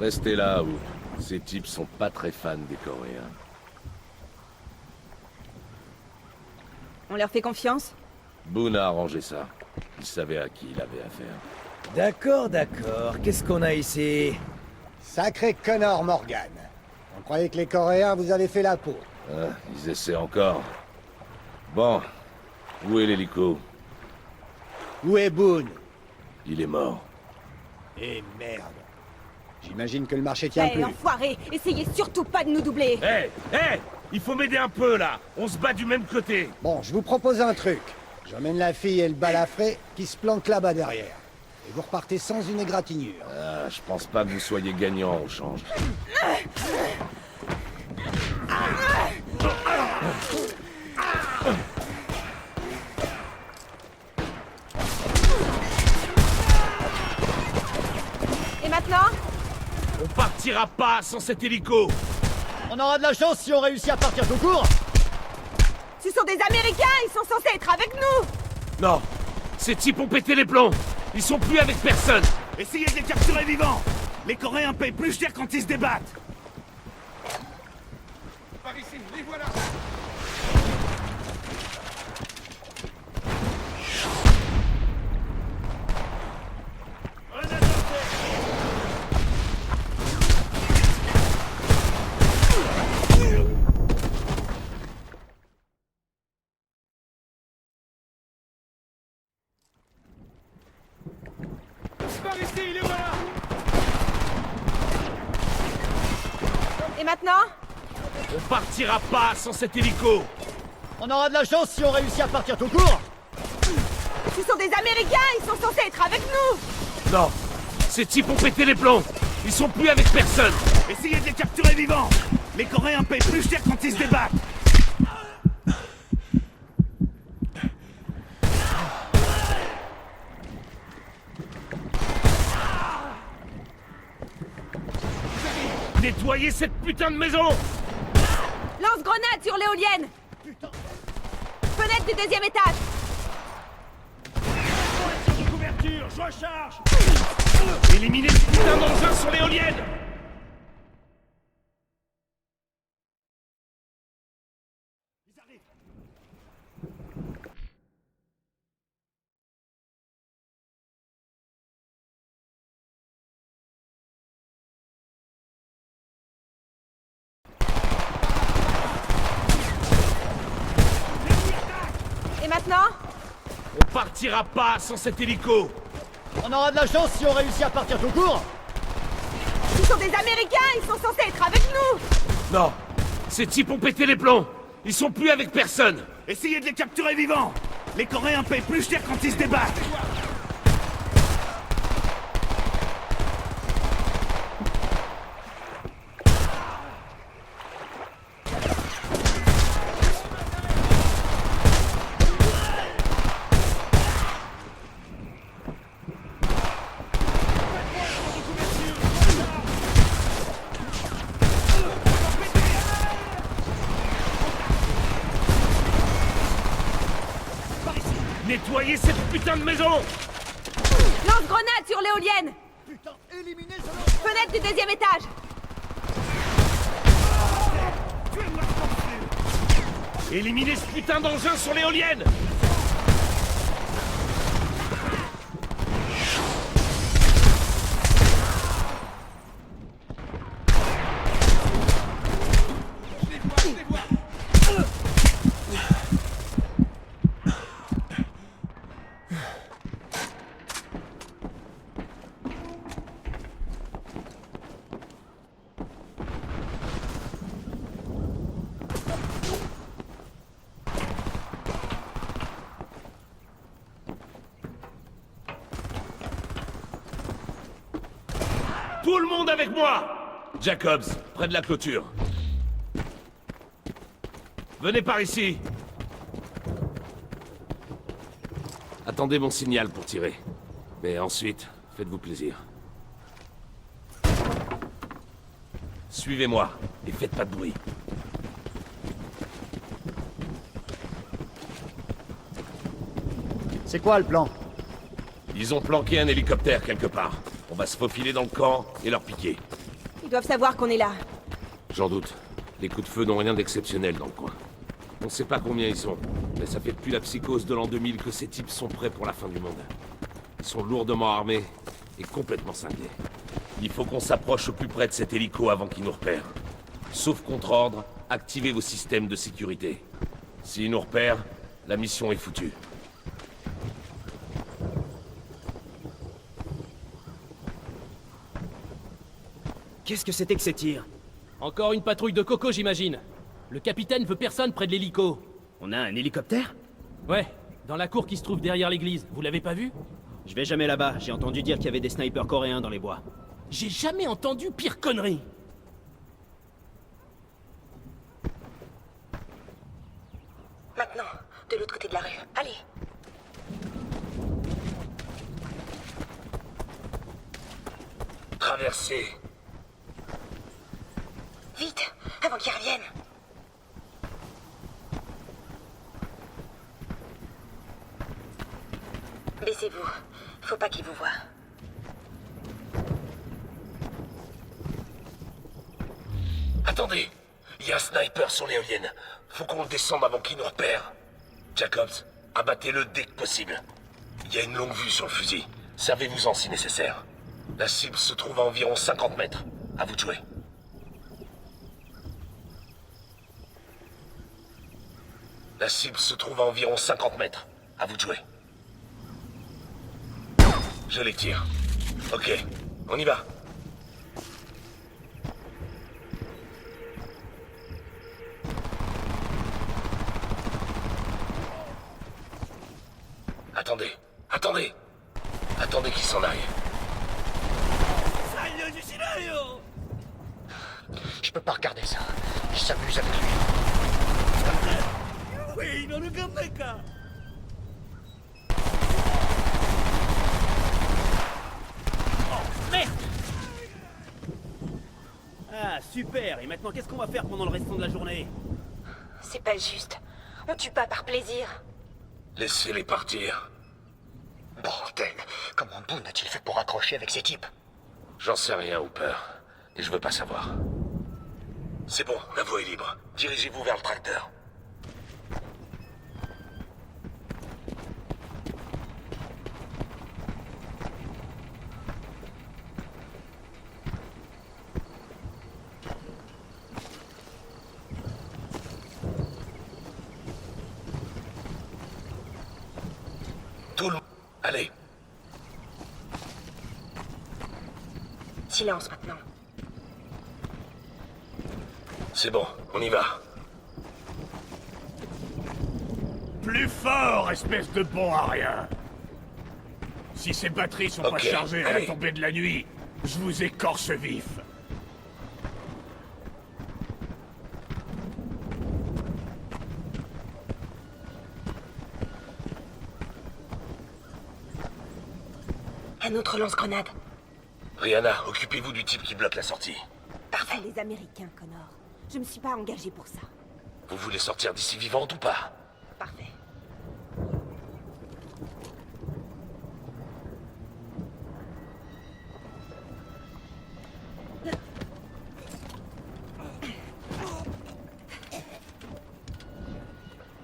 Restez là, ou ces types sont pas très fans des Coréens. On leur fait confiance? Boone a arrangé ça. Il savait à qui il avait affaire. D'accord, d'accord. Qu'est-ce qu'on a ici? Sacré Connor Morgan. On croyait que les Coréens vous avaient fait la peau. Ah, ils essaient encore. Bon, où est l'hélico? Où est Boone? Il est mort. Eh merde. J'imagine que le marché tient plus. Enfoiré! Essayez surtout pas de nous doubler! Hé, hé, il faut m'aider un peu, là. On se bat du même côté. Bon, je vous propose un truc. J'emmène la fille et le balafré qui se planquent là-bas derrière. Et vous repartez sans une égratignure. Ah, je pense pas que vous soyez gagnant au change. Et maintenant? On partira pas sans cet hélico. On aura de la chance si on réussit à partir tout court. Ce sont des Américains! Ils sont censés être avec nous! Non, ces types ont pété les plombs. Ils sont plus avec personne. Essayez de les capturer vivants. Les Coréens payent plus cher quand ils se débattent. Par ici, les voilà. Par ici, les voilà. Et maintenant? On partira pas sans cet hélico. On aura de la chance si on réussit à partir tout court. Ce sont des Américains! Ils sont censés être avec nous! Non, ces types ont pété les plombs. Ils sont plus avec personne. Essayez de les capturer vivants. Les Coréens payent plus cher quand ils se débattent. Nettoyez cette putain de maison. Lance-grenade sur l'éolienne! Fenêtre du deuxième étage! Couverture, je recharge. Éliminez ce putain d'engin sur l'éolienne. Et maintenant? On partira pas sans cet hélico. On aura de la chance si on réussit à partir tout court. Ce sont des Américains! Ils sont censés être avec nous! Non, ces types ont pété les plombs. Ils sont plus avec personne. Essayez de les capturer vivants. Les Coréens payent plus cher quand ils se débattent. Nettoyez cette putain de maison. Lance-grenade sur l'éolienne! Putain, éliminez ce Fenêtre du deuxième étage! Éliminez ce putain d'engin sur l'éolienne. Tout le monde avec moi! Jacobs, près de la clôture. Venez par ici. Attendez mon signal pour tirer. Mais ensuite, faites-vous plaisir. Suivez-moi, et faites pas de bruit. C'est quoi le plan? Ils ont planqué un hélicoptère quelque part. On va se faufiler dans le camp et leur piquer. Ils doivent savoir qu'on est là. J'en doute. Les coups de feu n'ont rien d'exceptionnel dans le coin. On sait pas combien ils sont, mais ça fait depuis la psychose de l'an 2000 que ces types sont prêts pour la fin du monde. Ils sont lourdement armés et complètement cinglés. Il faut qu'on s'approche au plus près de cet hélico avant qu'il nous repère. Sauf contre ordre, activez vos systèmes de sécurité. S'il nous repère, la mission est foutue. Qu'est-ce que c'était que ces tirs? Encore une patrouille de coco, j'imagine. Le capitaine veut personne près de l'hélico. On a un hélicoptère? Ouais, dans la cour qui se trouve derrière l'église. Vous l'avez pas vu? Je vais jamais là-bas, j'ai entendu dire qu'il y avait des snipers coréens dans les bois. J'ai jamais entendu pire connerie. Maintenant, de l'autre côté de la rue. Allez. Traversez. Vite, avant qu'ils reviennent. Baissez-vous. Faut pas qu'ils vous voient. Attendez, il y a un sniper sur l'éolienne. Faut qu'on le descende avant qu'il nous repère. Jacobs, abattez-le dès que possible. Il y a une longue vue sur le fusil. Servez-vous-en si nécessaire. La cible se trouve à environ 50 mètres. À vous de jouer. La cible se trouve à environ 50 mètres. À vous de jouer. Je les tire. Ok, on y va. Attendez, attendez. Attendez qu'il s'en aille. Je peux pas regarder ça. Il s'amuse avec lui. Ah, super. Et maintenant, qu'est-ce qu'on va faire pendant le restant de la journée? C'est pas juste. On tue pas par plaisir. Laissez-les partir. Bordel, comment Boone a-t-il fait pour accrocher avec ces types? J'en sais rien, Hooper. Et je veux pas savoir. C'est bon, la voie est libre. Dirigez-vous vers le tracteur. Tout le monde. Allez. Silence maintenant. C'est bon, on y va. Plus fort, espèce de bon à rien. Si ces batteries sont pas Ok, chargées à la allez. tombée de la nuit, je vous écorche vif. Un autre lance-grenade. Rihanna, occupez-vous du type qui bloque la sortie. Parfait. Les Américains, Connor. Je me suis pas engagé pour ça. Vous voulez sortir d'ici vivante ou pas? Parfait.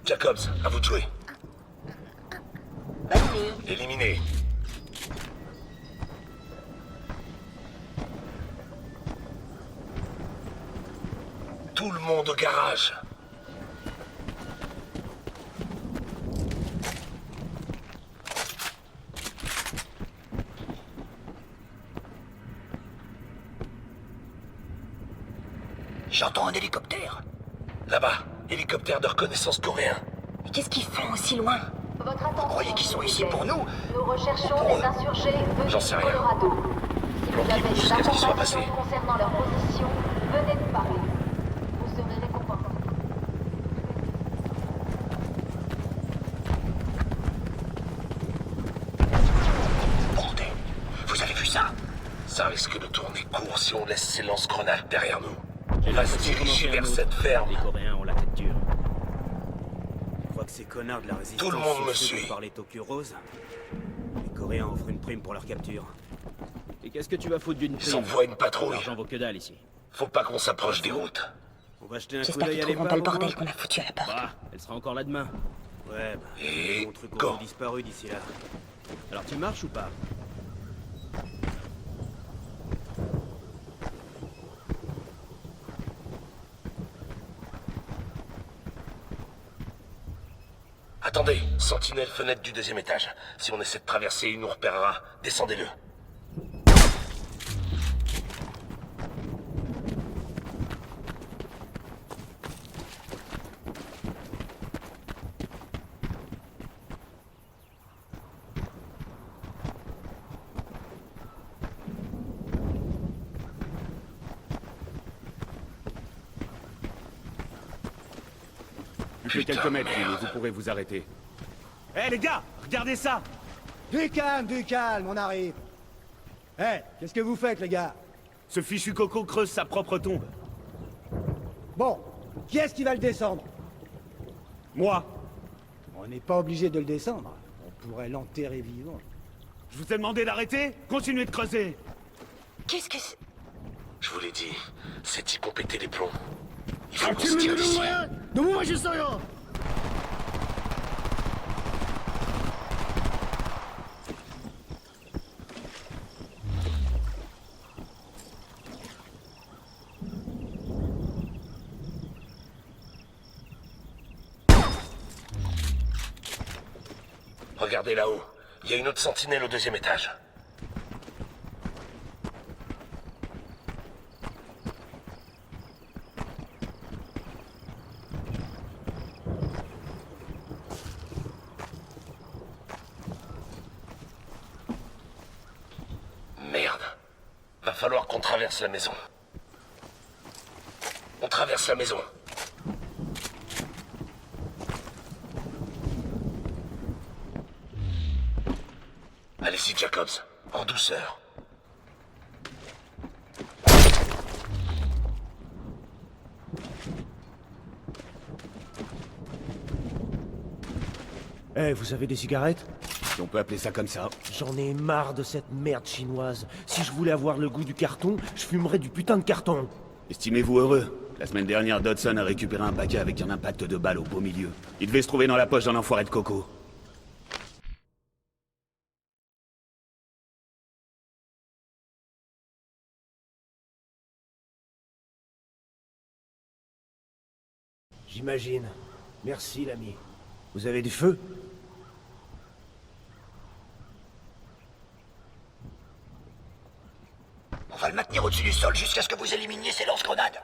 Jacobs, à vous de jouer. Bonne nuit. Éliminé. Tout le monde au garage. J'entends un hélicoptère. Là-bas, hélicoptère de reconnaissance coréen. Mais qu'est-ce qu'ils font aussi loin? Votre attention, Vous croyez qu'ils sont ici pour nous? Nous recherchons Pour eux. des insurgés venus J'en sais du rien. Colorado. Si vous avez des jusqu'à ce qu'ils soient passés. informations concernant leur position, venez nous parler. Vous serez récompensés. Bordel, vous avez vu ça? Ça risque de tourner court si on laisse ces lance-grenades derrière nous. On va se diriger vers cette ferme. Les Coréens ont la tête dure. Je crois que ces connards de la résistance Tout le monde me sont ceux suit. dont parlait Tokyo Rose. Les Coréens offrent une prime pour leur capture. Et qu'est-ce que tu vas foutre d'une Ils prime? envoient une patrouille. L'argent vaut que dalle ici. Faut pas qu'on s'approche des routes. On va jeter un coup J'espère d'œil qu'ils à trouveront pas le l'épave, au bordel moins. qu'on a foutu à la porte. Bah, elle sera encore là demain. Ouais, bah, Et mon truc quand aura disparu d'ici là. Alors tu marches ou pas? Attendez, sentinelle fenêtre du 2e étage. Si on essaie de traverser, il nous repérera. Descendez-le. Plus que quelques mètres, et vous pourrez vous arrêter. Hé les gars, regardez ça! Du calme, on arrive. Hé, qu'est-ce que vous faites, les gars? Ce fichu Coco creuse sa propre tombe. Bon, qui est-ce qui va le descendre? Moi, On n'est pas obligé de le descendre. On pourrait l'enterrer vivant. je vous ai demandé d'arrêter? Continuez de creuser! Qu'est-ce que c'est? Je vous l'ai dit, ces types ont pété les plombs. Il faut qu'on se tire d'ici. Regardez là-haut. Il y a une autre sentinelle au 2e étage. Merde. Va falloir qu'on traverse la maison. On traverse la maison. Allez-y, Jacobs. En douceur. Eh, vous avez des cigarettes? Si on peut appeler ça comme ça. J'en ai marre de cette merde chinoise. Si je voulais avoir le goût du carton, je fumerais du putain de carton. Estimez-vous heureux. La semaine dernière, Dodson a récupéré un paquet avec un impact de balle au beau milieu. Il devait se trouver dans la poche d'un enfoiré de Coco. J'imagine. Merci, l'ami. Vous avez du feu? On va le maintenir au-dessus du sol jusqu'à ce que vous éliminiez ces lance-grenades.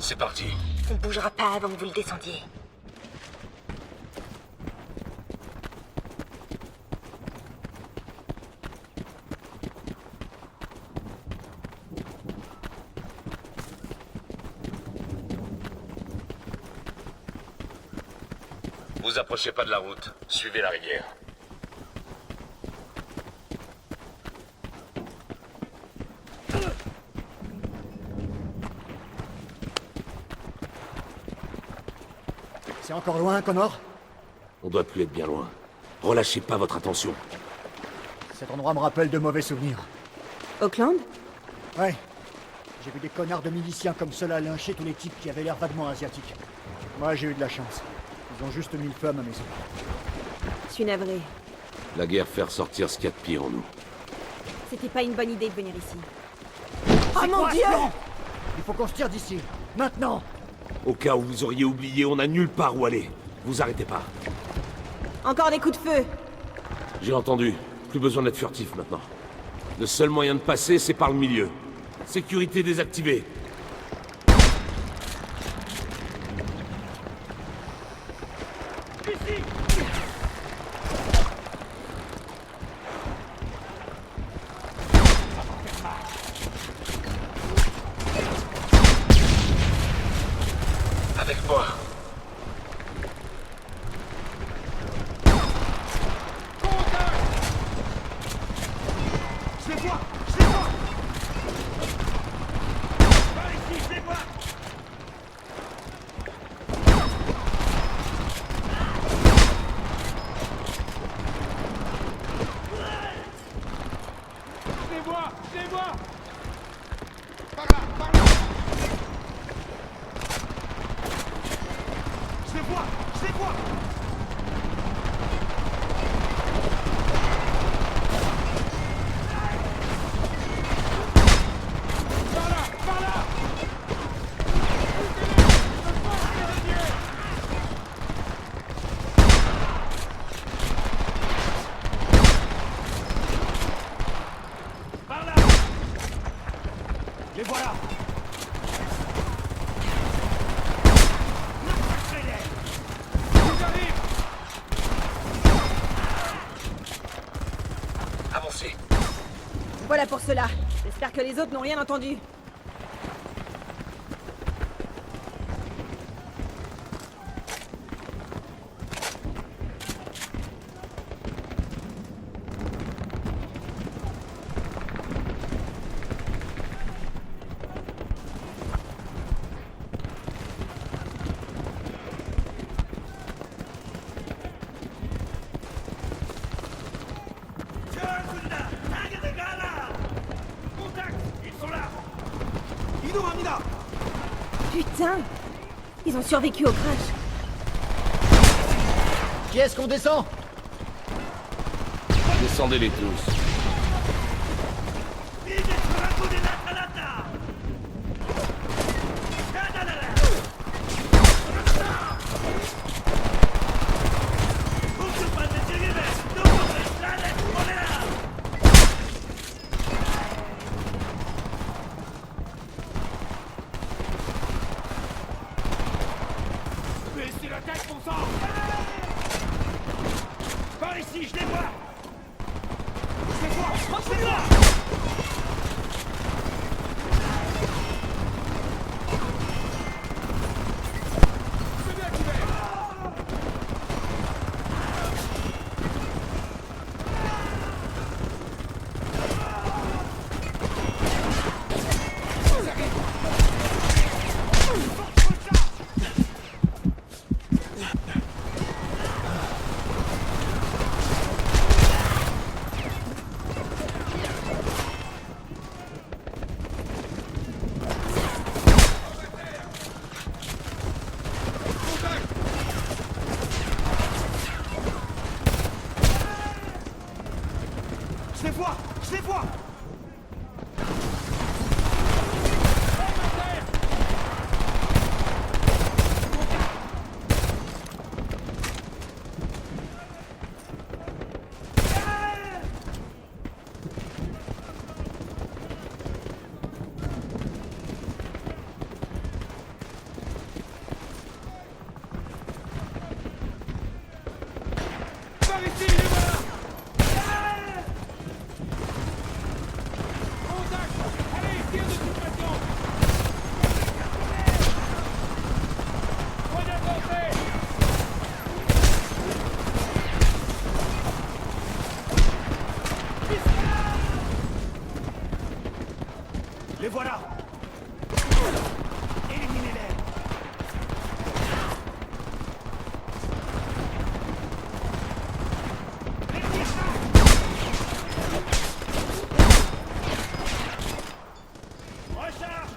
C'est parti. On ne bougera pas avant que vous le descendiez. Vous approchez pas de la route. Suivez la rivière. C'est encore loin, Connor? On doit plus être bien loin. Relâchez pas votre attention. Cet endroit me rappelle de mauvais souvenirs. Auckland? Ouais. J'ai vu des connards de miliciens comme ceux-là lyncher tous les types qui avaient l'air vaguement asiatiques. Moi, j'ai eu de la chance. Ils ont juste mis le feu à ma maison. Je suis navré. La guerre fait ressortir ce qu'il y a de pire en nous. C'était pas une bonne idée de venir ici. Oh mon Quoi, Dieu! ce plan? Il faut qu'on se tire d'ici. Maintenant! Au cas où vous auriez oublié, on n'a nulle part où aller. Vous arrêtez pas. Encore des coups de feu! J'ai entendu. Plus besoin d'être furtif maintenant. Le seul moyen de passer, c'est par le milieu. Sécurité désactivée. Avec moi. Je les vois! Je les vois! Suivez-moi! Par là, par là! Je les vois! Je les vois! Par là! Par là! Par là! Les voilà! Ils arrivent! Avancez! Voilà pour cela. J'espère que les autres n'ont rien entendu. Contact! Ils sont là! 이동합니다! Putain! Ils ont survécu au crash. Qui est-ce qu'on descend? Descendez-les tous. Baissez la tête, mon sang! Par ici, je les vois! Je les vois! Je les vois! C'est bien couvert! Ils arrivent! Je les vois! Je les vois! Par ici, les voilà! Contact! Allez, tire de toute façon! Point d'avancée! Les voilà! Éliminez-les! Recharge!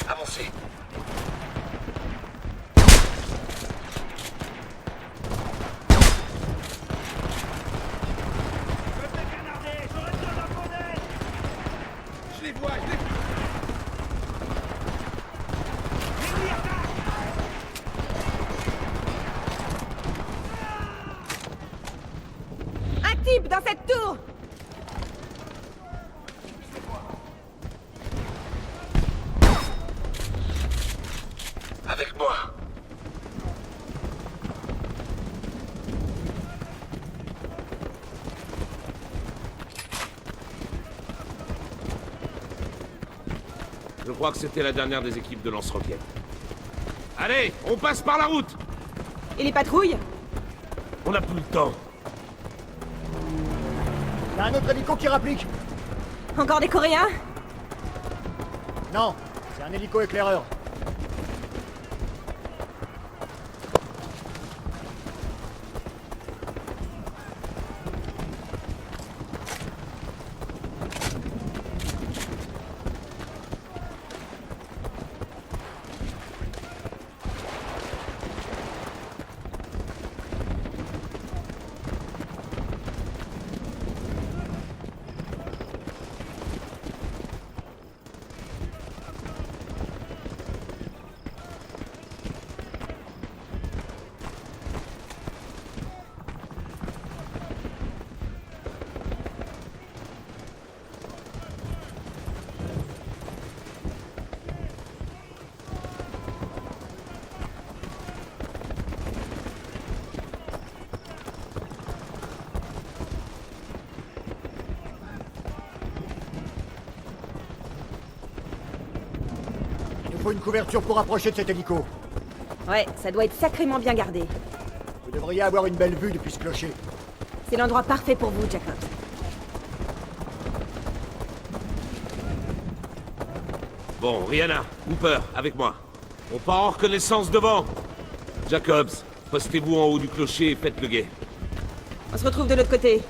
Avancez! Je les vois, je les vois! L'ennemi attaque! Un type dans cette tour! Avec moi! Je crois que c'était la dernière des équipes de lance-roquettes. Allez, on passe par la route! Et les patrouilles? On n'a plus le temps! Y a un autre hélico qui rapplique. Encore des Coréens? Non, c'est un hélico éclaireur. faut une couverture pour approcher de cet hélico. Ouais, ça doit être sacrément bien gardé. Vous devriez avoir une belle vue depuis ce clocher. C'est l'endroit parfait pour vous, Jacobs. Bon, Rihanna, Hooper, avec moi. On part en reconnaissance devant. Jacobs, postez-vous en haut du clocher et faites le guet. On se retrouve de l'autre côté.